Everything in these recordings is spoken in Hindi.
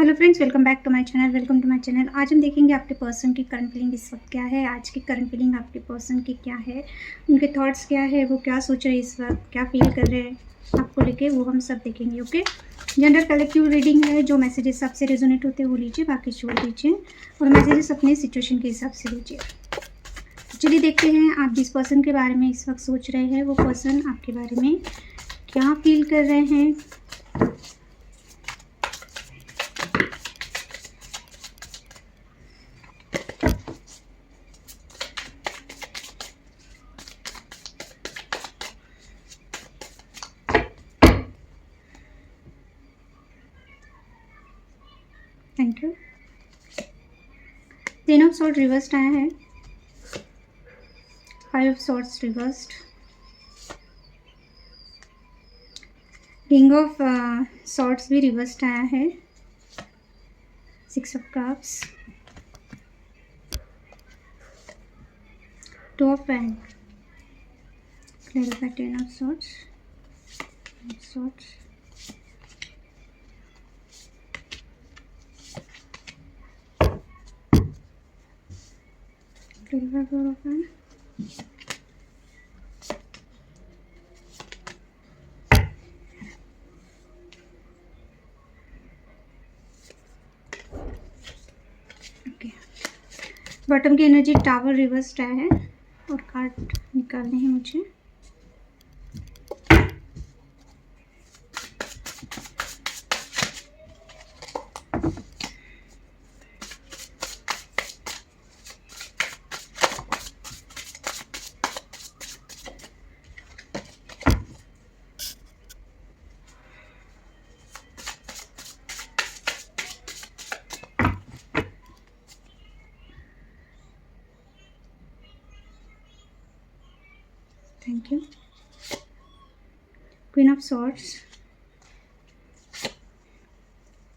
Hello friends, welcome back to my channel. आज हम देखेंगे आपके पर्सन की करंट फीलिंग इस वक्त क्या है। आज की करंट फीलिंग आपके पर्सन की क्या है, उनके थॉट्स क्या है, वो क्या सोच रहे हैं इस वक्त, क्या फील कर रहे हैं आपको लेके, वो हम सब देखेंगे। ओके, जनरल कलेक्टिव रीडिंग है। जो मैसेजेस आपसे रेजोनेट होते हैं वो लीजिए, बाकी छोड़ दीजिए और मैसेजेस अपने सिचुएशन के हिसाब से लीजिए। चलिए देखते हैं आप जिस पर्सन के बारे में इस वक्त सोच रहे हैं वो पर्सन आपके बारे में क्या फील कर रहे हैं। Thank you. 10 of swords reversed आया है, 5 of swords reversed, king of swords भी रिवर्स्ड आया है, 6 of cups, 2 of pent, clarify 10 of swords, clarify 4 of pent, bottom की एनर्जी टावर रिवर्स्ड आया है और कार्ड निकालने हैं मुझे। Thank you. Queen of Swords,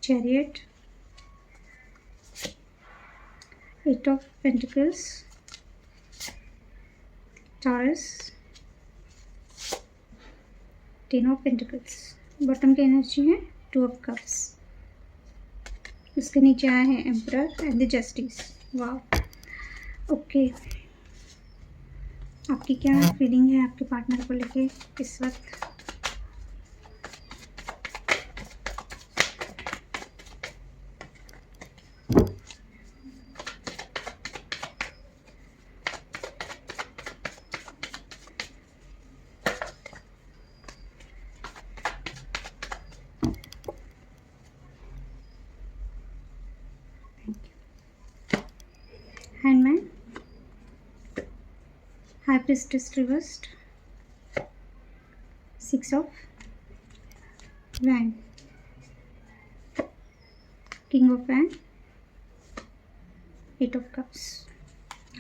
Chariot, 8 of Pentacles, Taurus, 10 of Pentacles। Bottom की एनर्जी है 2 of Cups। उसके नीचे आया है एम्परर एंड द जस्टिस। वाह, ओके। आपकी क्या फीलिंग है आपके पार्टनर को लेके इस वक्त? Handman, high priestess reversed, 6 of wand, king of wand, 8 of cups.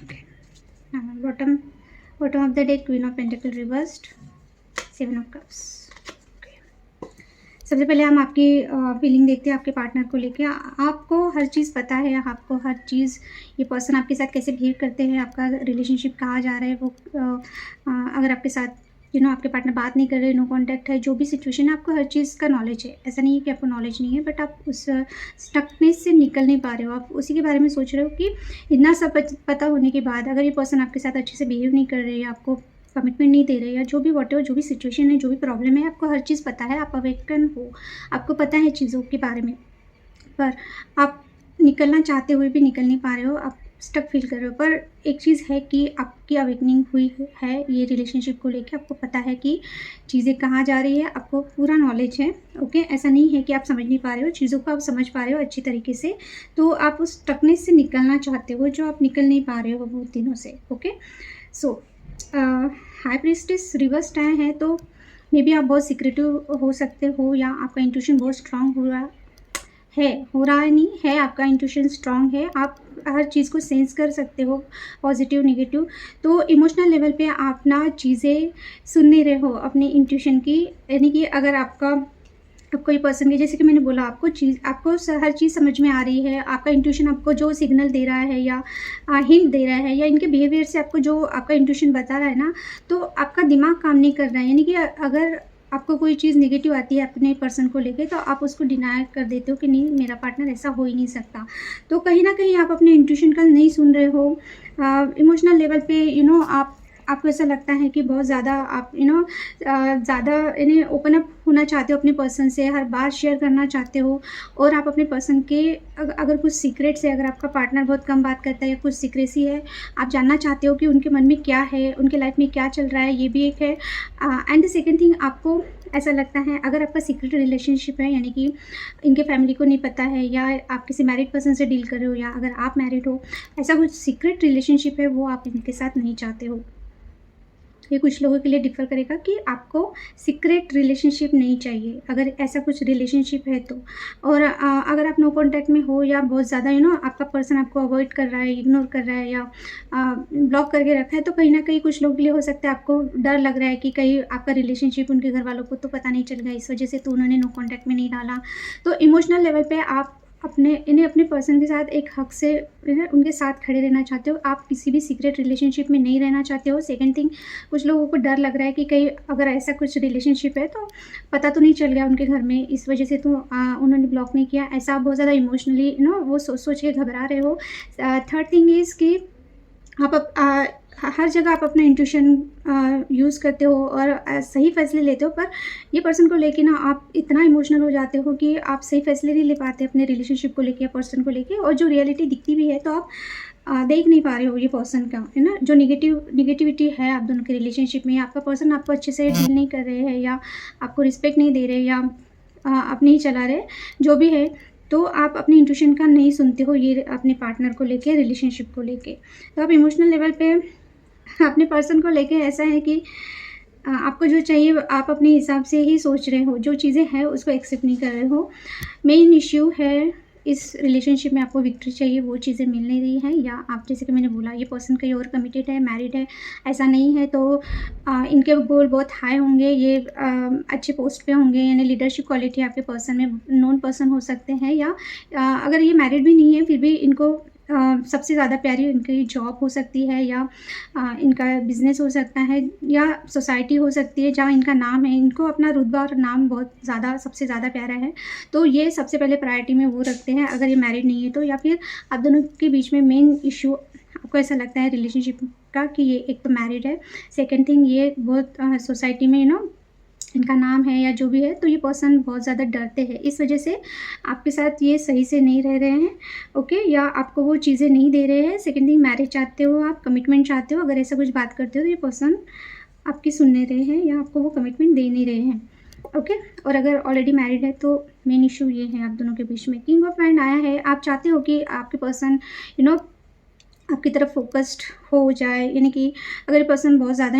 Okay, bottom of the deck queen of pentacle reversed, 7 of cups. सबसे पहले हम आपकी फीलिंग देखते हैं आपके पार्टनर को लेके। आपको हर चीज़ पता है, आपको हर चीज़, ये पर्सन आपके साथ कैसे बिहेव करते हैं, आपका रिलेशनशिप कहाँ जा रहा है, वो अगर आपके साथ आपके पार्टनर बात नहीं कर रहे, नो कांटेक्ट है, जो भी सिचुएशन है, आपको हर चीज़ का नॉलेज है। ऐसा नहीं है कि आपको नॉलेज नहीं है, बट आप उस स्टकनेस से निकल नहीं पा रहे हो। आप उसी के बारे में सोच रहे हो कि इतना सब पता होने के बाद अगर ये पर्सन आपके साथ अच्छे से बिहेव नहीं कर रहे, आपको कमिटमेंट नहीं दे रहे, या जो भी वॉटेवर जो भी सिचुएशन है, जो भी प्रॉब्लम है, आपको हर चीज़ पता है, आप अवेकन हो, आपको पता है चीज़ों के बारे में, पर आप निकलना चाहते हुए भी निकल नहीं पा रहे हो, आप स्टक फील कर रहे हो। पर एक चीज़ है कि आपकी अवेकनिंग हुई है ये रिलेशनशिप को लेके, आपको पता है कि चीज़ें कहाँ जा रही है, आपको पूरा नॉलेज है। ओके, ऐसा नहीं है कि आप समझ नहीं पा रहे हो चीज़ों को, आप समझ पा रहे हो अच्छी तरीके से, तो आप उस स्टकनेस से निकलना चाहते हो जो आप निकल नहीं पा रहे हो बहुत दिनों से। ओके, सो हाई प्रीस्टेस रिवर्स्ड आए हैं, तो मे बी आप बहुत सिक्रेटिव हो सकते हो, या आपका इंट्यूशन बहुत स्ट्रांग हो रहा है नहीं है, आपका इंट्यूशन स्ट्रांग है, आप हर चीज़ को सेंस कर सकते हो, पॉजिटिव नेगेटिव। तो इमोशनल लेवल पे आप ना चीज़ें सुन नहीं रहे हो अपने इंट्यूशन की, यानी कि अगर आपका कोई पर्सन के, जैसे कि मैंने बोला, आपको हर चीज़ समझ में आ रही है, आपका इंट्यूशन आपको जो सिग्नल दे रहा है या हिंट दे रहा है, या इनके बिहेवियर से आपको जो आपका इंट्यूशन बता रहा है ना, तो आपका दिमाग काम नहीं कर रहा है। यानी कि अगर आपको कोई चीज़ नेगेटिव आती है अपने पर्सन को लेके, तो आप उसको डिनाय कर देते हो कि नहीं, मेरा पार्टनर ऐसा हो ही नहीं सकता। तो कहीं न कहीं आप अपने इंट्यूशन का नहीं सुन रहे हो। इमोशनल लेवल पे आपको ऐसा लगता है कि बहुत ज़्यादा आप ज़्यादा ओपन अप होना चाहते हो अपने पर्सन से, हर बात शेयर करना चाहते हो, और आप अपने पर्सन के अगर कुछ सीक्रेट्स है, अगर आपका पार्टनर बहुत कम बात करता है या कुछ सीक्रेसी है, आप जानना चाहते हो कि उनके मन में क्या है, उनके लाइफ में क्या चल रहा है, ये भी एक है। एंड द सेकंड थिंग, आपको ऐसा लगता है अगर आपका सीक्रेट रिलेशनशिप है, यानी कि इनके फैमिली को नहीं पता है, या आप किसी मैरिड पर्सन से डील कर रहे हो, या अगर आप मैरिड हो, ऐसा कुछ सीक्रेट रिलेशनशिप है वो आप इनके साथ नहीं चाहते हो। ये कुछ लोगों के लिए डिफ़र करेगा कि आपको सीक्रेट रिलेशनशिप नहीं चाहिए, अगर ऐसा कुछ रिलेशनशिप है तो। और अगर आप नो कॉन्टैक्ट में हो, या बहुत ज़्यादा आपका पर्सन आपको अवॉइड कर रहा है, इग्नोर कर रहा है, या ब्लॉक करके रखा है, तो कहीं न कहीं कुछ लोगों के लिए हो सकता है आपको डर लग रहा है कि कहीं आपका रिलेशनशिप उनके घर वालों को तो पता नहीं चल गया, इस वजह से तो उन्होंने नो कॉन्टैक्ट में नहीं डाला। तो इमोशनल लेवल पे आप अपने पर्सन के साथ एक हक से उनके साथ खड़े रहना चाहते हो, आप किसी भी सीक्रेट रिलेशनशिप में नहीं रहना चाहते हो। सेकंड थिंग, कुछ लोगों को डर लग रहा है कि कहीं अगर ऐसा कुछ रिलेशनशिप है तो पता तो नहीं चल गया उनके घर में, इस वजह से तो उन्होंने ब्लॉक नहीं किया। ऐसा आप बहुत ज़्यादा इमोशनली वो सोच के घबरा रहे हो। थर्ड थिंग इज़ कि हर जगह आप अपना इंट्यूशन यूज़ करते हो और सही फ़ैसले लेते हो, पर ये पर्सन को लेके आप इतना इमोशनल हो जाते हो कि आप सही फ़ैसले नहीं ले पाते अपने रिलेशनशिप को लेके या पर्सन को लेके, और जो रियलिटी दिखती भी है तो आप देख नहीं पा रहे हो ये पर्सन का, है ना? जो नेगेटिविटी है आप दोनों के रिलेशनशिप में, आपका पर्सन आपको अच्छे से डील नहीं कर रहे हैं, या आपको रिस्पेक्ट नहीं दे रहे, या अपने ही चला रहे, जो भी है, तो आप अपने इंट्यूशन का नहीं सुनते हो ये अपने पार्टनर को लेके, रिलेशनशिप को लेके। तो आप इमोशनल लेवल पे अपने पर्सन को लेके ऐसा है कि आपको जो चाहिए आप अपने हिसाब से ही सोच रहे हो, जो चीज़ें हैं उसको एक्सेप्ट नहीं कर रहे हो। मेन इश्यू है इस रिलेशनशिप में, आपको विक्ट्री चाहिए, वो चीज़ें मिल नहीं रही हैं, या आप जैसे कि मैंने बोला ये पर्सन कहीं और कमिटेड है, मैरिड है, ऐसा नहीं है, तो इनके गोल बहुत हाई होंगे, ये अच्छे पोस्ट पे होंगे, यानी लीडरशिप क्वालिटी आपके पर्सन में, नोन पर्सन हो सकते हैं, या अगर ये मैरिड भी नहीं है फिर भी इनको सबसे ज़्यादा प्यारी इनकी जॉब हो सकती है, या इनका बिज़नेस हो सकता है, या सोसाइटी हो सकती है जहाँ इनका नाम है, इनको अपना रुतबा और नाम बहुत ज़्यादा सबसे ज़्यादा प्यारा है, तो ये सबसे पहले प्रायोरिटी में वो रखते हैं अगर ये मैरिड नहीं है तो। या फिर आप दोनों के बीच में मेन इश्यू आपको ऐसा लगता है रिलेशनशिप का कि ये एक तो मैरिड है, सेकेंड थिंग ये बहुत सोसाइटी में इनका नाम है या जो भी है, तो ये पर्सन बहुत ज़्यादा डरते हैं, इस वजह से आपके साथ ये सही से नहीं रह रहे हैं, ओके, या आपको वो चीज़ें नहीं दे रहे हैं। सेकंड थिंग, मैरिज चाहते हो आप, कमिटमेंट चाहते हो, अगर ऐसा कुछ बात करते हो तो ये पर्सन आपकी सुन नहीं रहे हैं, या आपको वो कमिटमेंट दे नहीं रहे हैं, ओके। और अगर ऑलरेडी मैरिड है तो मेन इशू ये है आप दोनों के बीच में। किंग ऑफ हैंड आया है, आप चाहते हो कि आपके पर्सन आपकी तरफ फोकस्ड हो जाए, यानी कि अगर ये पर्सन बहुत ज़्यादा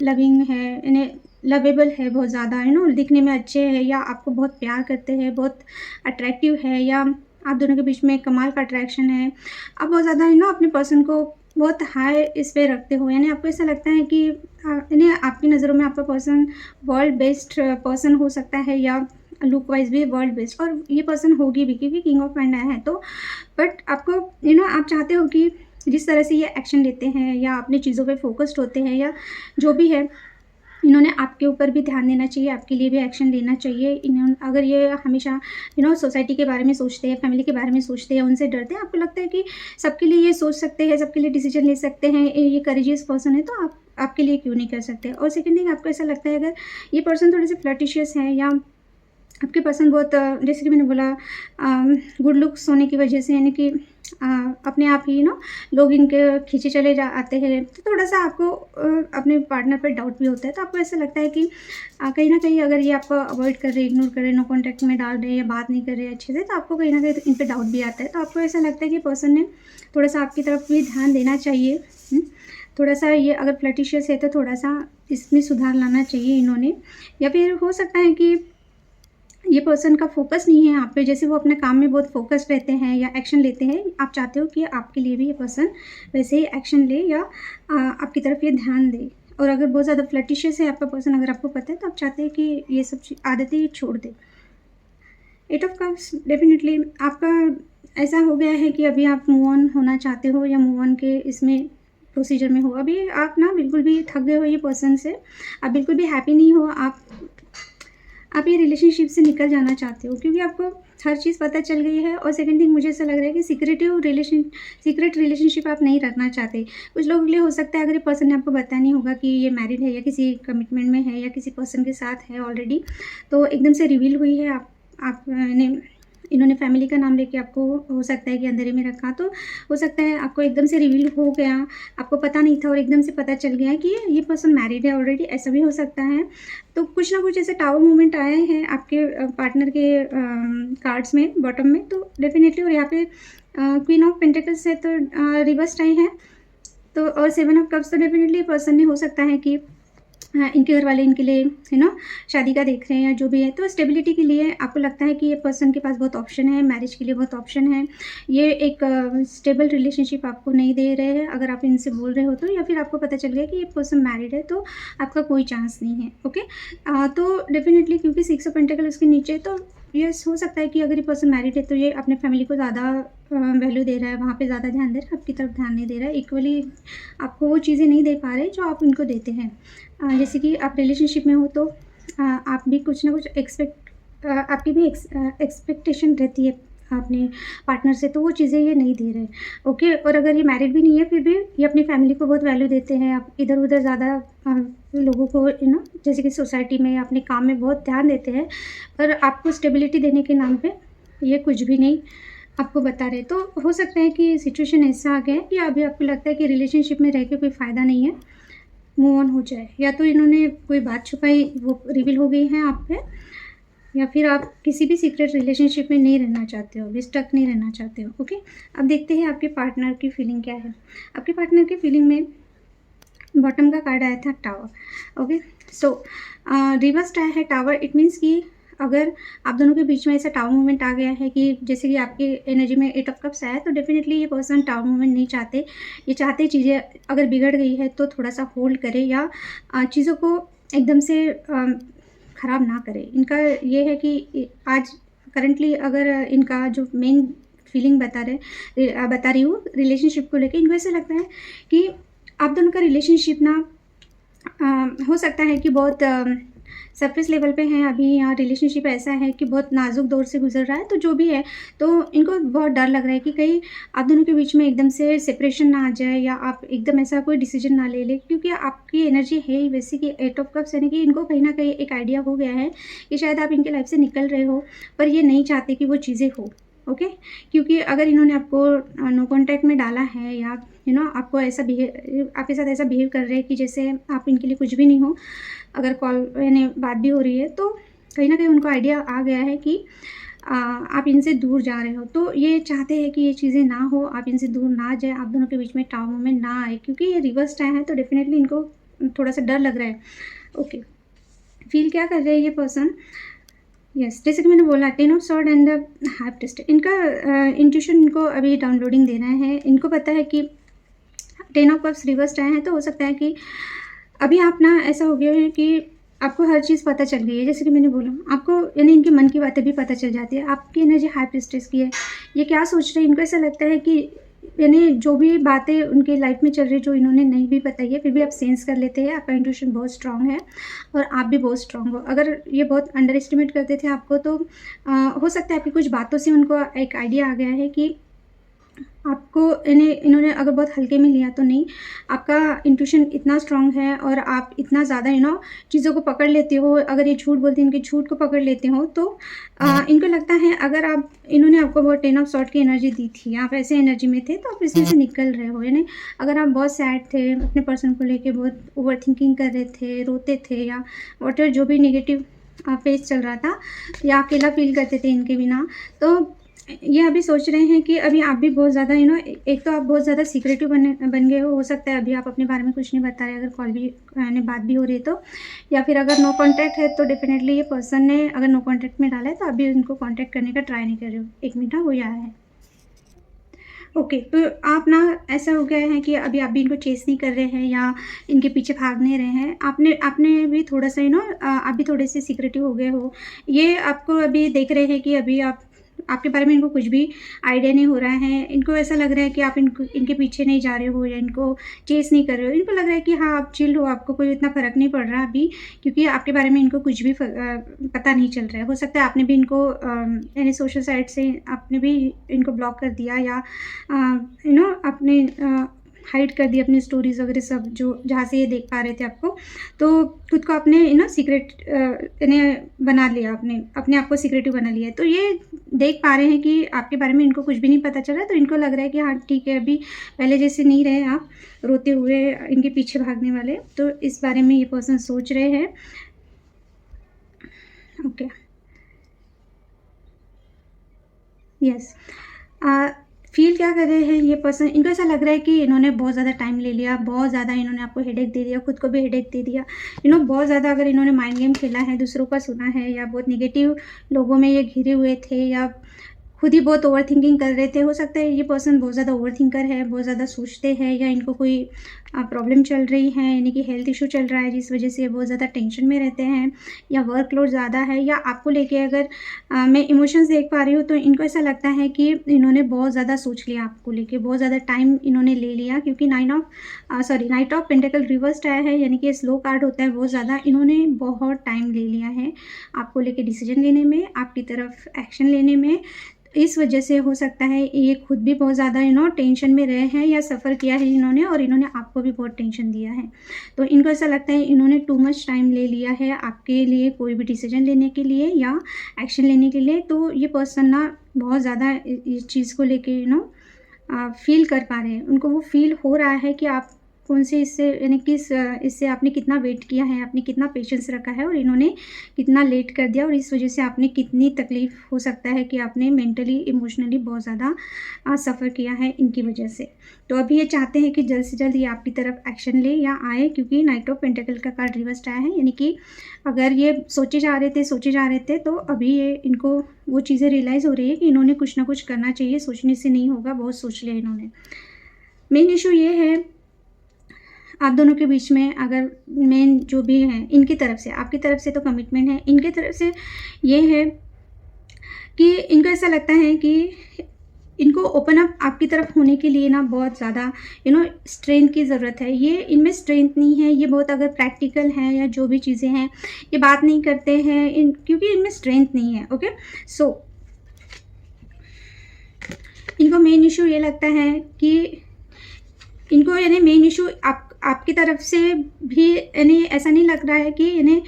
लविंग है, यानी लवेबल है, बहुत ज़्यादा दिखने में अच्छे हैं, या आपको बहुत प्यार करते हैं, बहुत अट्रैक्टिव है, या आप दोनों के बीच में कमाल का अट्रैक्शन है, आप बहुत ज़्यादा अपने पर्सन को बहुत हाई इस पे रखते हो, यानी आपको ऐसा लगता है कि यानी आपकी नज़रों में आपका पर्सन वर्ल्ड बेस्ट पर्सन हो सकता है, या लुक वाइज भी वर्ल्ड बेस्ट, और ये पर्सन होगी भी क्योंकि किंग ऑफ हैंड आया है तो। बट आपको आप चाहते हो कि जिस तरह से ये एक्शन लेते हैं, या अपनी चीज़ों पे फोकस्ड होते हैं, या जो भी है, इन्होंने आपके ऊपर भी ध्यान देना चाहिए, आपके लिए भी एक्शन लेना चाहिए। अगर ये हमेशा सोसाइटी के बारे में सोचते हैं, फैमिली के बारे में सोचते हैं, उनसे डरते हैं, आपको लगता है कि सबके लिए ये सोच सकते हैं, सबके लिए डिसीजन ले सकते हैं, ये करेजियस पर्सन है, तो आपके लिए क्यों नहीं कर सकते। और सेकंड थिंग, आपको ऐसा लगता है अगर ये पर्सन थोड़े से फ्लर्टिशियस है, या आपके पर्सन बहुत जैसे कि मैंने बोला गुड लुक्स होने की वजह से, यानी कि अपने आप ही लोग इनके खींचे चले आते हैं, तो थोड़ा सा आपको अपने पार्टनर पर डाउट भी होता है। तो आपको ऐसा लगता है कि कहीं ना कहीं अगर ये आपको अवॉइड कर रहे, इग्नोर कर रहे, नो कॉन्टैक्ट में डाल रहे, या बात नहीं कर रहे अच्छे से, तो आपको कहीं ना कहीं इन पर डाउट भी आता है। तो आपको ऐसा लगता है कि पर्सन ने थोड़ा सा आपकी तरफ भी ध्यान देना चाहिए, थोड़ा सा ये अगर फ्लर्टिशियस है तो थोड़ा सा इसमें सुधार लाना चाहिए इन्होंने। या फिर हो सकता है कि ये पर्सन का फोकस नहीं है आप पे, जैसे वो अपने काम में बहुत फोकस्ड रहते हैं या एक्शन लेते हैं, आप चाहते हो कि आपके लिए भी ये पर्सन वैसे ही एक्शन ले, या आपकी तरफ ये ध्यान दे। और अगर बहुत ज़्यादा फ्लर्टिशियस है आपका पर्सन, अगर आपको पता है, तो आप चाहते हैं कि ये सब आदतें छोड़ दे। 8 ऑफ कप्स, डेफिनेटली आपका ऐसा हो गया है कि अभी आप मूव ऑन होना चाहते हो, या मूव ऑन के इसमें प्रोसीजर में हो। अभी आप बिल्कुल भी थक गए हो ये पर्सन से, आप बिल्कुल भी हैप्पी नहीं हो, आप आप ये रिलेशनशिप से निकल जाना चाहते हो, क्योंकि आपको हर चीज़ पता चल गई है। और सेकंड थिंग, मुझे ऐसा लग रहा है कि सीक्रेट रिलेशनशिप आप नहीं रखना चाहते। कुछ लोगों के लिए हो सकता है, अगर ये पर्सन ने आपको बताया नहीं होगा कि ये मैरिड है या किसी कमिटमेंट में है या किसी पर्सन के साथ है ऑलरेडी, तो एकदम से रिवील हुई है। आप ने इन्होंने फैमिली का नाम लेके आपको हो सकता है कि अंधेरे में रखा, तो हो सकता है आपको एकदम से रिवील हो गया, आपको पता नहीं था और एकदम से पता चल गया कि ये पर्सन मैरिड है ऑलरेडी, ऐसा भी हो सकता है। तो कुछ ना कुछ ऐसे टावर मूवमेंट आए हैं आपके पार्टनर के कार्ड्स में बॉटम में, तो डेफिनेटली। और यहाँ पे क्वीन ऑफ पेंटिकल्स है तो रिवर्स्ड आई है, तो और 7 ऑफ कप्स, तो डेफिनेटली पर्सन ने हो सकता है कि इनके घर वाले इनके लिए शादी का देख रहे हैं या जो भी है, तो स्टेबिलिटी के लिए आपको लगता है कि ये पर्सन के पास बहुत ऑप्शन है, मैरिज के लिए बहुत ऑप्शन है। ये एक स्टेबल रिलेशनशिप आपको नहीं दे रहे हैं अगर आप इनसे बोल रहे हो तो, या फिर आपको पता चल गया कि ये पर्सन मैरिड है तो आपका कोई चांस नहीं है। ओके, तो डेफिनेटली क्योंकि 6 ऑफ पेंटिकल उसके नीचे, तो ये हो सकता है कि अगर ये पर्सन मैरिड है तो ये अपने फैमिली को ज़्यादा वैल्यू दे रहा है, वहाँ पे ज़्यादा ध्यान दे रहा है, आपकी तरफ ध्यान नहीं दे रहा है। इक्वली आपको वो चीज़ें नहीं दे पा रहे जो आप उनको देते हैं। जैसे कि आप रिलेशनशिप में हो तो आप भी कुछ ना कुछ आपकी भी एक्सपेक्टेशन रहती है अपने पार्टनर से, तो वो चीज़ें ये नहीं दे रहे। ओके, और अगर ये मैरिड भी नहीं है फिर भी ये अपनी फैमिली को बहुत वैल्यू देते हैं। आप इधर उधर ज़्यादा लोगों को जैसे कि सोसाइटी में या अपने काम में बहुत ध्यान देते हैं, पर आपको स्टेबिलिटी देने के नाम पे ये कुछ भी नहीं आपको बता रहे। तो हो सकता है कि सिचुएशन ऐसा आ गया है कि अभी आपको लगता है कि रिलेशनशिप में रह के कोई फ़ायदा नहीं है, मूव ऑन हो जाए। या तो इन्होंने कोई बात छुपाई, वो रिवील हो गई है आप पे, या फिर आप किसी भी सीक्रेट रिलेशनशिप में नहीं रहना चाहते हो, अभी स्टक नहीं रहना चाहते हो। ओके, अब देखते हैं आपके पार्टनर की फीलिंग क्या है। आपके पार्टनर की फीलिंग में बॉटम का कार्ड आया था टावर। ओके, सो रिवर्स्ड आया है टावर। इट मीन्स कि अगर आप दोनों के बीच में ऐसा टावर मूवमेंट आ गया है कि जैसे कि आपके एनर्जी में 8 ऑफ कप्स आया है, तो डेफिनेटली ये पर्सन टावर मूवमेंट नहीं चाहते। ये चाहते चीज़ें अगर बिगड़ गई है तो थोड़ा सा होल्ड करे या चीज़ों को एकदम से ख़राब ना करे। इनका ये है कि आज करंटली अगर इनका जो मेन फीलिंग बता रही हूँ रिलेशनशिप को लेके, इनको ऐसा लगता है कि आप दोनों का रिलेशनशिप ना हो सकता है कि बहुत सरफेस लेवल पे हैं अभी, यहाँ रिलेशनशिप ऐसा है कि बहुत नाजुक दौर से गुजर रहा है। तो जो भी है, तो इनको बहुत डर लग रहा है कि कहीं आप दोनों के बीच में एकदम से सेपरेशन ना आ जाए या आप एकदम ऐसा कोई डिसीजन ना ले क्योंकि आपकी एनर्जी है ही वैसे कि 8 ऑफ कप्स, यानी कि इनको कहीं ना कहीं एक आइडिया हो गया है कि शायद आप इनके लाइफ से निकल रहे हो, पर ये नहीं चाहते कि वो चीज़ें हो। ओके, क्योंकि अगर इन्होंने आपको नो कॉन्टैक्ट में डाला है या आपको ऐसा आपके साथ ऐसा बिहेव कर रहे हैं कि जैसे आप इनके लिए कुछ भी नहीं हो, अगर कॉल यानी बात भी हो रही है तो कहीं ना कहीं उनको आइडिया आ गया है कि आप इनसे दूर जा रहे हो, तो ये चाहते हैं कि ये चीज़ें ना हो, आप इनसे दूर ना जाए, आप दोनों के बीच में टावर में ना आए, क्योंकि ये रिवर्स टाइम है तो डेफिनेटली इनको थोड़ा सा डर लग रहा है। ओके, फील क्या कर रहे हैं ये पर्सन? यस, जैसे कि मैंने बोला 10 of sword and the high priestess, इनका इंट्यूशन इनको अभी डाउनलोडिंग देना है। इनको पता है कि 10 ऑफ कप्स रिवर्स्ड आए हैं, तो हो सकता है कि अभी आप ना ऐसा हो गया है कि आपको हर चीज़ पता चल गई है। जैसे कि मैंने बोला आपको, यानी इनके मन की बातें भी पता चल जाती है। आपकी एनर्जी हाई प्रीस्टेस की है, ये क्या सोच रहे हैं, इनको ऐसा लगता है कि यानी जो भी बातें उनके लाइफ में चल रही है जो इन्होंने नहीं भी बताई है, फिर भी आप सेंस कर लेते हैं। आपका इंट्यूशन बहुत स्ट्रांग है और आप भी बहुत स्ट्रांग हो। अगर ये बहुत अंडर एस्टिमेट करते थे आपको, तो हो सकता है आपकी कुछ बातों से उनको एक आइडिया आ गया है कि आपको इन्होंने अगर बहुत हल्के में लिया तो नहीं, आपका इंट्यूशन इतना स्ट्रांग है और आप इतना ज़्यादा चीज़ों को पकड़ लेते हो। अगर ये झूठ बोलते हैं, इनके झूठ को पकड़ लेते हो, तो इनको लगता है अगर इन्होंने आपको बहुत 10 ऑफ सॉर्ड की एनर्जी दी थी, आप ऐसे एनर्जी में थे, तो आप इसमें से निकल रहे हो। यानी अगर आप बहुत सैड थे, अपने पर्सन को लेके बहुत ओवर थिंकिंग कर रहे थे, रोते थे या वॉट जो भी नेगेटिव फेस चल रहा था या अकेला फील करते थे इनके बिना, तो ये अभी सोच रहे हैं कि अभी आप भी बहुत ज़्यादा एक तो आप बहुत ज़्यादा सीक्रेटिव बन गए हो सकता है अभी आप अपने बारे में कुछ नहीं बता रहे, अगर कॉल भी यानी बात भी हो रही है तो, या फिर अगर नो कांटेक्ट है तो डेफिनेटली ये पर्सन ने अगर नो कांटेक्ट में डाला है तो अभी उनको कांटेक्ट करने का ट्राई नहीं कर रहे हो। 1 मिनट हो आया है। ओके, तो आप ना ऐसा हो गया है कि अभी आप भी इनको चेस नहीं कर रहे हैं या इनके पीछे भाग नहीं रहे हैं। आपने भी थोड़ा सा आप भी थोड़े से सीक्रेटिव हो गए हो। ये आपको अभी देख रहे हैं कि अभी आप आपके बारे में इनको कुछ भी आइडिया नहीं हो रहा है। इनको ऐसा लग रहा है कि आप इनके पीछे नहीं जा रहे हो या इनको चेस नहीं कर रहे हो। इनको लग रहा है कि हाँ, आप चिल हो, आपको कोई इतना फ़र्क नहीं पड़ रहा अभी, क्योंकि आपके बारे में इनको कुछ भी पता नहीं चल रहा है। हो सकता है आपने भी इनको यानी सोशल साइट से आपने भी इनको ब्लॉक कर दिया या आपने हाइड कर दी अपनी स्टोरीज़ वगैरह सब, जो जहाँ से ये देख पा रहे थे आपको। तो खुद को आपने सीक्रेट यानी बना लिया, आपने अपने आप को सीक्रेटिव बना लिया है। तो ये देख पा रहे हैं कि आपके बारे में इनको कुछ भी नहीं पता चल रहा है, तो इनको लग रहा है कि हाँ ठीक है, अभी पहले जैसे नहीं रहे आप रोते हुए इनके पीछे भागने वाले। तो इस बारे में ये पर्सन सोच रहे हैं। Okay, yes. फ़ील क्या कर रहे हैं ये पर्सन, इनको ऐसा लग रहा है कि इन्होंने बहुत ज़्यादा टाइम ले लिया, बहुत ज़्यादा इन्होंने आपको हेडेक दे दिया, खुद को भी हेडेक दे दिया। बहुत ज़्यादा अगर इन्होंने माइंड गेम खेला है, दूसरों का सुना है या बहुत नेगेटिव लोगों में ये घिरे हुए थे या खुद ही बहुत ओवरथिंकिंग कर रहे थे। हो सकता है ये पर्सन बहुत ज़्यादा ओवरथिंकर है, बहुत ज़्यादा सोचते हैं या इनको कोई प्रॉब्लम चल रही है, यानी कि हेल्थ इश्यू चल रहा है जिस वजह से ये बहुत ज़्यादा टेंशन में रहते हैं या वर्कलोड ज़्यादा है या आपको लेके अगर मैं इमोशंस देख पा रही हूँ, तो इनको ऐसा लगता है कि इन्होंने बहुत ज़्यादा सोच लिया आपको लेके, बहुत ज़्यादा टाइम इन्होंने ले लिया, क्योंकि नाइट ऑफ पेंटिकल रिवर्स्ड आया है, यानी कि स्लो कार्ड होता है। बहुत ज़्यादा इन्होंने बहुत टाइम ले लिया है आपको लेके डिसीजन लेने में, आपकी तरफ एक्शन लेने में। इस वजह से हो सकता है ये खुद भी बहुत ज़्यादा टेंशन में रहे हैं या सफ़र किया है इन्होंने, और इन्होंने आपको भी बहुत टेंशन दिया है। तो इनको ऐसा लगता है इन्होंने टू मच टाइम ले लिया है आपके लिए कोई भी डिसीजन लेने के लिए या एक्शन लेने के लिए। तो ये पर्सन ना बहुत ज़्यादा इस चीज़ को लेके फ़ील कर पा रहे हैं। उनको वो फ़ील हो रहा है कि आप कौन से इससे यानी किस इससे आपने कितना वेट किया है, आपने कितना पेशेंस रखा है और इन्होंने कितना लेट कर दिया, और इस वजह से आपने कितनी तकलीफ़ हो सकता है कि आपने मेंटली, इमोशनली बहुत ज़्यादा सफ़र किया है इनकी वजह से। तो अभी ये चाहते हैं कि जल्द से जल्द ये आपकी तरफ एक्शन ले या आए, क्योंकि नाइट ऑफ पेंटिकल का कार्ड रिवर्स्ड आया है, यानी कि अगर ये सोचे जा रहे थे तो अभी ये इनको वो चीज़ें रियलाइज़ हो रही है कि इन्होंने कुछ ना कुछ करना चाहिए, सोचने से नहीं होगा, बहुत सोच लिया इन्होंने। मेन इश्यू ये है आप दोनों के बीच में, अगर मेन जो भी है इनकी तरफ से, आपकी तरफ से तो कमिटमेंट है, इनकी तरफ से ये है कि इनको ऐसा लगता है कि इनको ओपन अप आपकी तरफ होने के लिए ना बहुत ज़्यादा स्ट्रेंथ की ज़रूरत है। ये इनमें स्ट्रेंथ नहीं है, ये बहुत अगर प्रैक्टिकल है या जो भी चीज़ें हैं ये बात नहीं करते हैं क्योंकि इनमें स्ट्रेंथ नहीं है। ओके, सो इनको मेन इशू ये लगता है कि इनको यानी मेन इशू आपकी तरफ से भी यानी ऐसा नहीं लग रहा है कि यानी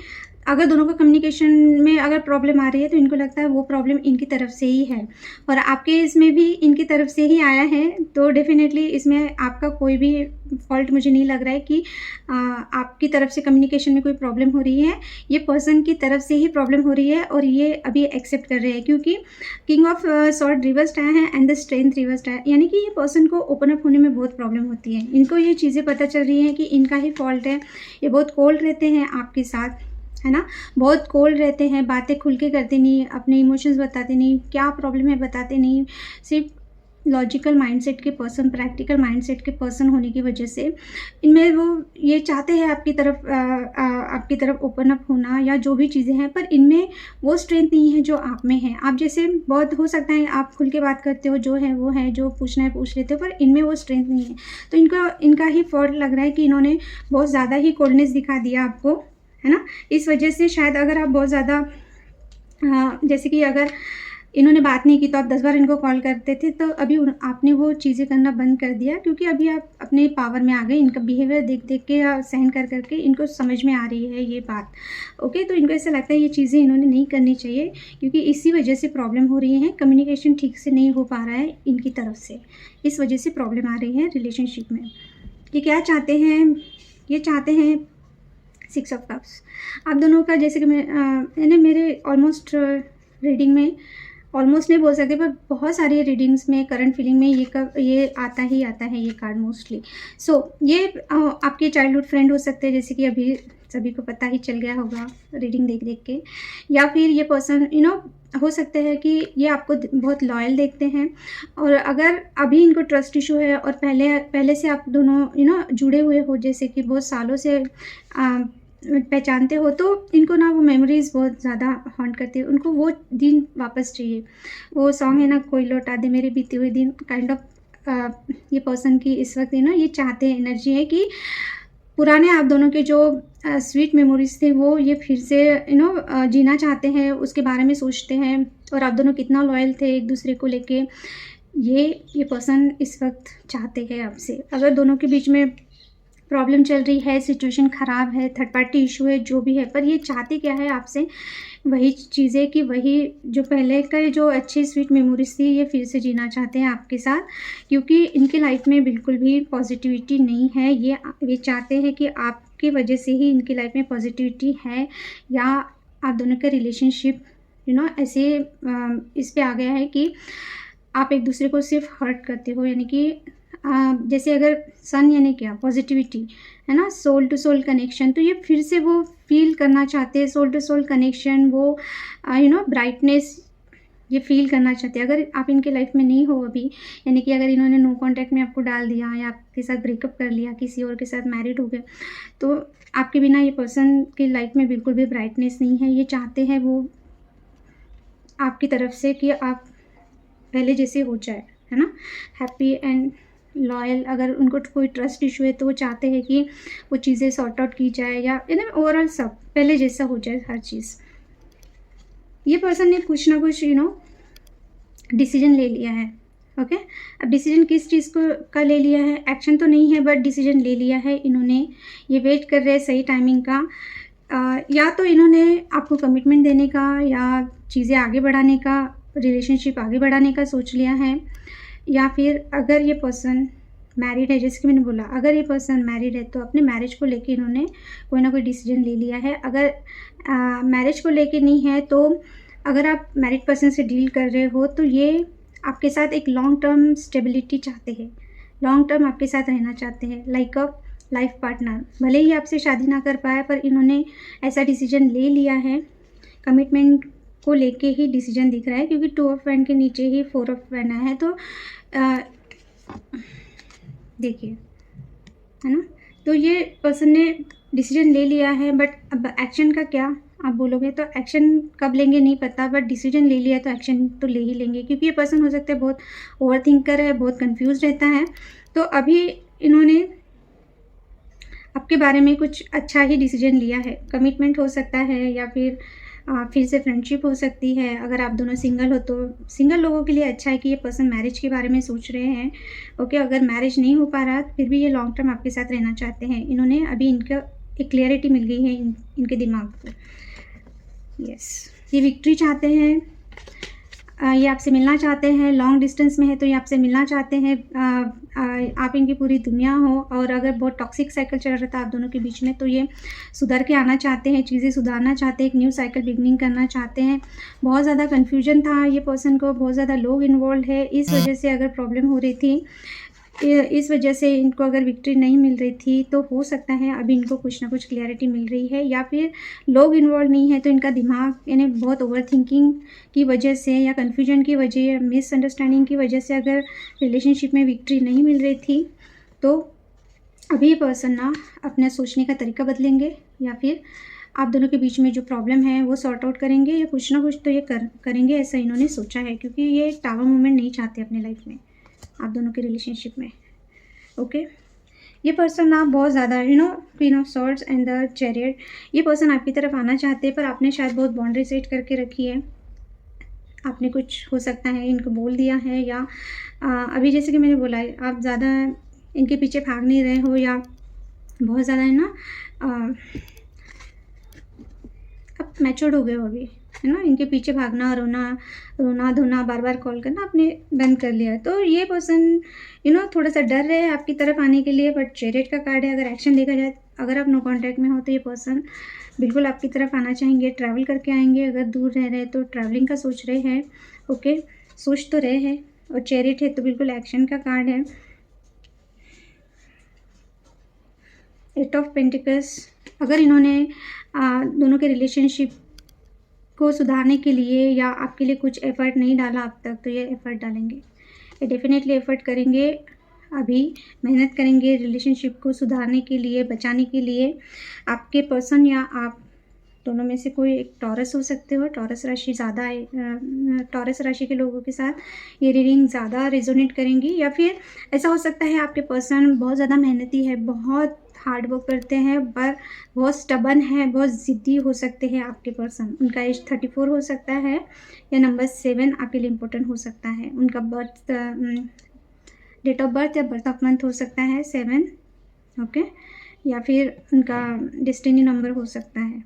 अगर दोनों का कम्युनिकेशन में अगर प्रॉब्लम आ रही है तो इनको लगता है वो प्रॉब्लम इनकी तरफ से ही है, और आपके इसमें भी इनकी तरफ से ही आया है। तो डेफिनेटली इसमें आपका कोई भी फॉल्ट मुझे नहीं लग रहा है कि आपकी तरफ से कम्युनिकेशन में कोई प्रॉब्लम हो रही है। ये पर्सन की तरफ से ही प्रॉब्लम हो रही है और ये अभी एक्सेप्ट कर रहे हैं, क्योंकि किंग ऑफ सॉर्ड रिवर्स्ड आया है एंड द स्ट्रेंथ रिवर्स्ड आया, यानी कि ये पर्सन को ओपन अप होने में बहुत प्रॉब्लम होती है। इनको ये चीज़ें पता चल रही हैं कि इनका ही फॉल्ट है। ये बहुत कोल्ड रहते हैं आपके साथ, है ना, बहुत कोल्ड रहते हैं, बातें खुल के करते नहीं, अपने इमोशंस बताते नहीं, क्या प्रॉब्लम है बताते नहीं। सिर्फ लॉजिकल माइंडसेट के पर्सन, प्रैक्टिकल माइंडसेट के पर्सन होने की वजह से इनमें वो ये चाहते हैं आपकी तरफ ओपन अप होना या जो भी चीज़ें हैं, पर इनमें वो स्ट्रेंथ नहीं है जो आप में है। आप जैसे बहुत हो सकता है आप खुल के बात करते हो, जो है वो है, जो पूछना है पूछ लेते हो, पर इनमें वो स्ट्रेंथ नहीं है। तो इनका ही फॉल्ट लग रहा है कि इन्होंने बहुत ज़्यादा ही कोल्डनेस दिखा दिया आपको, है ना। इस वजह से शायद अगर आप बहुत ज़्यादा जैसे कि अगर इन्होंने बात नहीं की तो आप 10 बार इनको कॉल करते थे, तो अभी आपने वो चीज़ें करना बंद कर दिया, क्योंकि अभी आप अपने पावर में आ गए। इनका बिहेवियर देख देख के या सहन कर करके इनको समझ में आ रही है ये बात। ओके, तो इनको ऐसा लगता है ये चीज़ें इन्होंने नहीं करनी चाहिए, क्योंकि इसी वजह से प्रॉब्लम हो रही है। कम्युनिकेशन ठीक से नहीं हो पा रहा है इनकी तरफ से, इस वजह से प्रॉब्लम आ रही है रिलेशनशिप में। ये क्या चाहते हैं, ये चाहते हैं 6 ऑफ कप्स। आप दोनों का जैसे कि मैंने मेरे ऑलमोस्ट रीडिंग में, ऑलमोस्ट नहीं बोल सकते, पर बहुत सारी रीडिंग्स में करंट फीलिंग में ये आता ही आता है ये कार्ड मोस्टली। सो ये आपके चाइल्डहुड फ्रेंड हो सकते हैं, जैसे कि अभी सभी को पता ही चल गया होगा रीडिंग देख देख के, या फिर ये पर्सन हो सकता है कि ये आपको बहुत लॉयल देखते हैं, और अगर अभी इनको ट्रस्ट इशू है और पहले से आप दोनों जुड़े हुए हो, जैसे कि बहुत सालों से पहचानते हो तो इनको ना वो मेमोरीज़ बहुत ज़्यादा हॉन्ट करती है, उनको वो दिन वापस चाहिए। वो सॉन्ग है ना, कोई लौटा दे मेरे बीते हुए दिन, काइंड ऑफ ये पर्सन की इस वक़्त ये ना ये चाहते हैं, एनर्जी है कि पुराने आप दोनों के जो स्वीट मेमोरीज़ थे वो ये फिर से जीना चाहते हैं, उसके बारे में सोचते हैं और आप दोनों कितना लॉयल थे एक-दूसरे को लेके, ये पर्सन इस वक़्त चाहते हैं आपसे। अगर दोनों के बीच में प्रॉब्लम चल रही है, सिचुएशन ख़राब है, थर्ड पार्टी इश्यू है, जो भी है, पर ये चाहते क्या है आपसे, वही चीज़ें कि वही जो पहले का जो अच्छी स्वीट मेमोरीज़ थी, ये फिर से जीना चाहते हैं आपके साथ, क्योंकि इनकी लाइफ़ में बिल्कुल भी पॉज़िटिविटी नहीं है। ये चाहते हैं कि आपकी वजह से ही इनकी लाइफ़ में पॉज़िटिविटी है, या आप दोनों का रिलेशनशिप ऐसे इस पे आ गया है कि आप एक-दूसरे को सिर्फ़ हर्ट करते हो, यानी कि जैसे अगर सन यानी क्या पॉजिटिविटी है ना, सोल टू सोल कनेक्शन, तो ये फिर से वो फील करना चाहते हैं, सोल टू सोल कनेक्शन, वो ब्राइटनेस ये फील करना चाहते हैं। अगर आप इनके लाइफ में नहीं हो अभी, यानी कि अगर इन्होंने नो कांटेक्ट में आपको डाल दिया या आपके साथ ब्रेकअप कर लिया, किसी और के साथ मैरिड हो गए, तो आपके बिना ये पर्सन की लाइफ में बिल्कुल भी ब्राइटनेस नहीं है। ये चाहते हैं वो आपकी तरफ से कि आप पहले जैसे हो जाए, है ना, हैप्पी एंड लॉयल। अगर उनको कोई ट्रस्ट इशू है तो वो चाहते हैं कि वो चीज़ें सॉर्ट आउट की जाए, या ओवरऑल सब पहले जैसा हो जाए हर चीज़। ये पर्सन ने कुछ ना कुछ डिसीजन ले लिया है। ओके, अब डिसीजन किस चीज़ को का ले लिया है, एक्शन तो नहीं है बट डिसीजन ले लिया है इन्होंने। ये वेट कर रहे हैं सही टाइमिंग का। या तो इन्होंने आपको कमिटमेंट देने का या चीज़ें आगे बढ़ाने का, रिलेशनशिप आगे बढ़ाने का सोच लिया है, या फिर अगर ये पर्सन मैरिड है, जैसे कि मैंने बोला, अगर ये पर्सन मैरिड है तो अपने मैरिज को लेके इन्होंने कोई ना कोई डिसीजन ले लिया है। अगर मैरिज को लेके नहीं है तो अगर आप मैरिड पर्सन से डील कर रहे हो तो ये आपके साथ एक लॉन्ग टर्म स्टेबिलिटी चाहते हैं, लॉन्ग टर्म आपके साथ रहना चाहते हैं, लाइक अ लाइफ पार्टनर। भले ही आपसे शादी ना कर पाए पर इन्होंने ऐसा डिसीजन ले लिया है, कमिटमेंट को लेके ही डिसीजन दिख रहा है, क्योंकि 2 ऑफ वैंड के नीचे ही 4 ऑफ वैंड आया है। तो देखिए, है ना, तो ये पर्सन ने डिसीजन ले लिया है, बट अब एक्शन का क्या आप बोलोगे, तो एक्शन कब लेंगे नहीं पता, बट डिसीजन ले लिया तो एक्शन तो ले ही लेंगे, क्योंकि ये पर्सन हो सकता है बहुत ओवर थिंकर है, बहुत कंफ्यूज रहता है। तो अभी इन्होंने आपके बारे में कुछ अच्छा ही डिसीजन लिया है। कमिटमेंट हो सकता है या फिर से फ्रेंडशिप हो सकती है। अगर आप दोनों सिंगल हो तो सिंगल लोगों के लिए अच्छा है कि ये पर्सन मैरिज के बारे में सोच रहे हैं। ओके, अगर मैरिज नहीं हो पा रहा फिर भी ये लॉन्ग टर्म आपके साथ रहना चाहते हैं। इन्होंने अभी इनका एक क्लियरिटी मिल गई है इनके दिमाग को। यस, ये विक्ट्री चाहते हैं, ये आपसे मिलना चाहते हैं। लॉन्ग डिस्टेंस में है तो ये आपसे मिलना चाहते हैं। आप इनकी पूरी दुनिया हो, और अगर बहुत टॉक्सिक साइकिल चल रहा था आप दोनों के बीच में तो ये सुधर के आना चाहते हैं, चीज़ें सुधारना चाहते हैं, एक न्यू साइकिल बिगनिंग करना चाहते हैं। बहुत ज़्यादा कन्फ्यूजन था ये पर्सन को, बहुत ज़्यादा लोग इन्वॉल्व है, इस वजह से अगर प्रॉब्लम हो रही थी, इस वजह से इनको अगर विक्ट्री नहीं मिल रही थी तो हो सकता है अभी इनको कुछ ना कुछ क्लैरिटी मिल रही है, या फिर लोग इन्वॉल्व नहीं है तो इनका दिमाग यानी बहुत ओवर थिंकिंग की वजह से या कन्फ्यूजन की वजह या मिसअंडरस्टैंडिंग की वजह से अगर रिलेशनशिप में विक्ट्री नहीं मिल रही थी, तो अभी ये पर्सन ना अपना सोचने का तरीका बदलेंगे, या फिर आप दोनों के बीच में जो प्रॉब्लम है वो सॉर्ट आउट करेंगे, या कुछ ना कुछ तो ये करेंगे, ऐसा इन्होंने सोचा है, क्योंकि ये टावर मूवमेंट नहीं चाहते अपने लाइफ में, आप दोनों के रिलेशनशिप में। ओके, ये पर्सन ना बहुत ज़्यादा queen of swords and the chariot, ये पर्सन आपकी तरफ आना चाहते हैं, पर आपने शायद बहुत बाउंड्री सेट करके रखी है। आपने कुछ हो सकता है इनको बोल दिया है, या अभी जैसे कि मैंने बोला है आप ज़्यादा इनके पीछे भाग नहीं रहे हो, या बहुत ज़्यादा अब मैच्योर्ड हो गए हो अभी, है ना, इनके पीछे भागना, रोना धोना, बार बार कॉल करना आपने बंद कर लिया है। तो ये पर्सन थोड़ा सा डर रहे हैं आपकी तरफ आने के लिए, बट चैरियट का कार्ड है। अगर एक्शन देखा जाए, अगर आप नो कांटेक्ट में हो तो ये पर्सन बिल्कुल आपकी तरफ आना चाहेंगे, ट्रैवल करके आएंगे। अगर दूर रह रहे हैं तो ट्रैवलिंग का सोच रहे हैं। ओके, सोच तो रहे हैं, और चैरियट है तो बिल्कुल एक्शन का कार्ड है। 8 ऑफ पेंटिकल्स, अगर इन्होंने दोनों के रिलेशनशिप को सुधारने के लिए या आपके लिए कुछ एफ़र्ट नहीं डाला अब तक, तो ये एफ़र्ट डालेंगे, ये डेफिनेटली एफ़र्ट करेंगे अभी मेहनत करेंगे रिलेशनशिप को सुधारने के लिए, बचाने के लिए। आपके पर्सन या आप दोनों में से कोई एक टॉरस हो सकते हो। टॉरस राशि ज़्यादा टॉरस राशि के लोगों के साथ ये रीडिंग ज़्यादा रेजोनेट करेंगी, या फिर ऐसा हो सकता है आपके पर्सन बहुत ज़्यादा मेहनती है, बहुत हार्ड वर्क करते हैं, पर बहुत स्टबन है, बहुत ज़िद्दी हो सकते हैं आपके पर्सन। उनका एज 34 हो सकता है, या नंबर 7 आपके लिए इम्पोर्टेंट हो सकता है। उनका डेट ऑफ बर्थ या बर्थ ऑफ मंथ हो सकता है 7, ओके, या फिर उनका डेस्टिनी नंबर हो सकता है।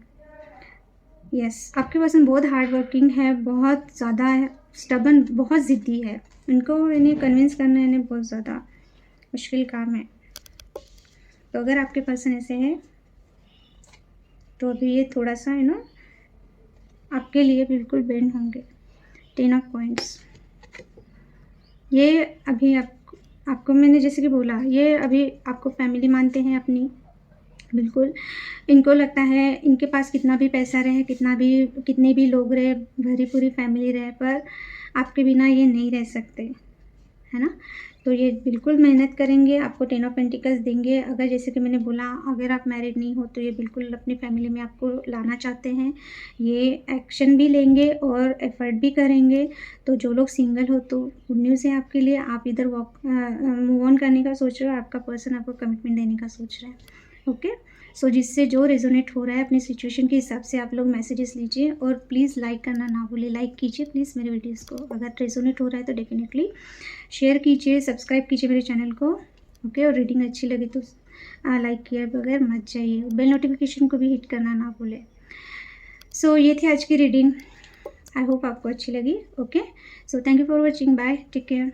यस, आपके पर्सन बहुत हार्ड वर्किंग है, बहुत ज़्यादा स्टबन, बहुत ज़िद्दी है। इनको इन्हें कन्विंस करना इन्हें बहुत ज़्यादा मुश्किल काम है। तो अगर आपके पर्सन ऐसे है तो अभी ये थोड़ा सा आपके लिए बिल्कुल बेंड होंगे। 10 ऑफ पॉइंट्स, ये अभी आपको मैंने जैसे कि बोला, ये अभी आपको फैमिली मानते हैं अपनी, बिल्कुल। इनको लगता है इनके पास कितना भी पैसा रहे, कितने भी लोग रहे, भरी पूरी फैमिली रहे, पर आपके बिना ये नहीं रह सकते, है ना। तो ये बिल्कुल मेहनत करेंगे, आपको 10 ऑफ पेंटिकल्स देंगे। अगर जैसे कि मैंने बोला, अगर आप मैरिड नहीं हो तो ये बिल्कुल अपनी फैमिली में आपको लाना चाहते हैं। ये एक्शन भी लेंगे और एफर्ट भी करेंगे। तो जो लोग सिंगल हो तो गुड न्यूज़ है आपके लिए, आप इधर मूव ऑन करने का सोच रहे हो, आपका पर्सन आपको कमिटमेंट देने का सोच रहा है। ओके, सो जिससे जो रेजोनेट हो रहा है अपनी सिचुएशन के हिसाब से आप लोग मैसेजेस लीजिए, और प्लीज़ लाइक करना ना भूलिए। लाइक कीजिए प्लीज़ मेरे वीडियोस को, अगर रेजोनेट हो रहा है तो डेफिनेटली शेयर कीजिए, सब्सक्राइब कीजिए मेरे चैनल को, ओके। और रीडिंग अच्छी लगी तो लाइक किए बगैर मत जाइए, बेल नोटिफिकेशन को भी हिट करना ना भूलें। सो ये थी आज की रीडिंग, आई होप आपको अच्छी लगी, okay. So thank you for watching, bye, take care.